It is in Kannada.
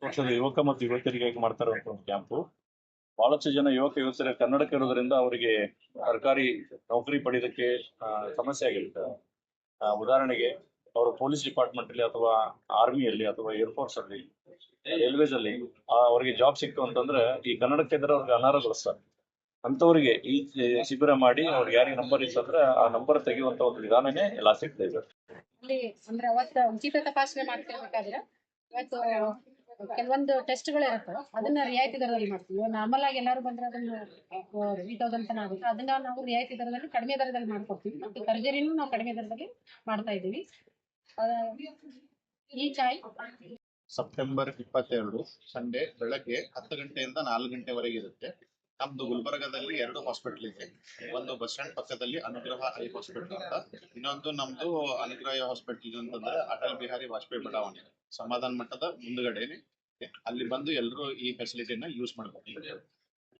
ವರ್ಷದ ಯುವಕ ಮತ್ತು ಯುವತಿಯರಿಗಾಗಿ ಮಾಡ್ತಾ ಇರುವಂತಹ ಒಂದು ಕ್ಯಾಂಪು. ಬಹಳಷ್ಟು ಜನ ಯುವಕ ಯುವತಿಯರ ಕನ್ನಡಕ ಇರೋದ್ರಿಂದ ಅವರಿಗೆ ಸರ್ಕಾರಿ ನೌಕರಿ ಪಡೆಯೋದಕ್ಕೆ ಸಮಸ್ಯೆ ಆಗಿರುತ್ತೆ. ಉದಾಹರಣೆಗೆ ಅವರು ಪೊಲೀಸ್ ಡಿಪಾರ್ಟ್ಮೆಂಟ್ ಅಲ್ಲಿ ಅಥವಾ ಆರ್ಮಿಯಲ್ಲಿ ಅಥವಾ ಏರ್ಫೋರ್ಸ್ ಅಲ್ಲಿ ರೈಲ್ವೇಸ್ ಅಲ್ಲಿ ಅವರಿಗೆ ಜಾಬ್ ಸಿಕ್ತು ಅಂತಂದ್ರೆ ಈ ಕನ್ನಡಕ್ಕೆ ಇದ್ರೆ ಅವ್ರಿಗೆ ಅನರ್ಹಗೊಳಿಸ್ತಾರೆ. ಅಂತವರಿಗೆ ಈ ಶಿಬಿರ ಮಾಡಿ ಅವ್ರಿಗೆ ಯಾರಿಗೆ ನಂಬರ್ ಇತ್ತಂದ್ರೆ ಆ ನಂಬರ್ ತೆಗೆಯುವಂತ ಒಂದು ವಿಧಾನನೇ ಎಲ್ಲ ಸಿಗ್ತಾ ಇದೆ. ಅಲ್ಲಿ ಅಂದ್ರೆ ಅವತ್ತು ಉಚಿತ ತಪಾಸಣೆ ಮಾಡ್ತಿರ್ಬೇಕಾದ್ರೆ ಇವತ್ತು ಕೆಲವೊಂದು ಟೆಸ್ಟ್ಗಳು ಇರುತ್ತೆ, ಅದನ್ನ ರಿಯಾಯಿತಿ ದರದಲ್ಲಿ ಮಾಡ್ತೀವಿ. ನಾರ್ಮಲ್ ಆಗಿ ಎಲ್ಲರೂ ಬಂದ್ರೆ ಅದನ್ನ 3000 ತನ ಆಗುತ್ತೆ, ಅದನ್ನ ನಾವು ರಿಯಾಯಿತಿ ದರದಲ್ಲಿ ಕಡಿಮೆ ದರದಲ್ಲಿ ಮಾಡ್ಕೊಡ್ತೀವಿ. ಮತ್ತು ಸರ್ಜರಿನೂ ನಾವು ಕಡಿಮೆ ದರದಲ್ಲಿ ಮಾಡ್ತಾ ಇದ್ದೀವಿ. ಈ ಚಾಯ್ ಸೆಪ್ಟೆಂಬರ್ 22 ಸಂಡೇ ಬೆಳಗ್ಗೆ 10 ಗಂಟೆಯಿಂದ 4 ಗಂಟೆವರೆಗೆ ಇರುತ್ತೆ. ನಮ್ದು ಗುಲ್ಬರ್ಗದಲ್ಲಿ 2 ಹಾಸ್ಪಿಟಲ್ ಇದೆ. ಒಂದು ಬಸ್ ಸ್ಟ್ಯಾಂಡ್ ಪಕ್ಕದಲ್ಲಿ ಅನುಗ್ರಹ ಐ ಹಾಸ್ಪಿಟಲ್ ಅಂತ, ಇನ್ನೊಂದು ನಮ್ದು ಅನುಗ್ರಹ ಹಾಸ್ಪಿಟಲ್ ಅಂತಂದ್ರೆ ಅಟಲ್ ಬಿಹಾರಿ ವಾಜಪೇಯಿ ಬಡಾವಣೆ ಸಮಾಧಾನ ಮಟ್ಟದ ಮುಂದುಗಡೆನೆ. ಅಲ್ಲಿ ಬಂದು ಎಲ್ಲರೂ ಈ ಫೆಸಿಲಿಟಿನ ಯೂಸ್ ಮಾಡಬಹುದು.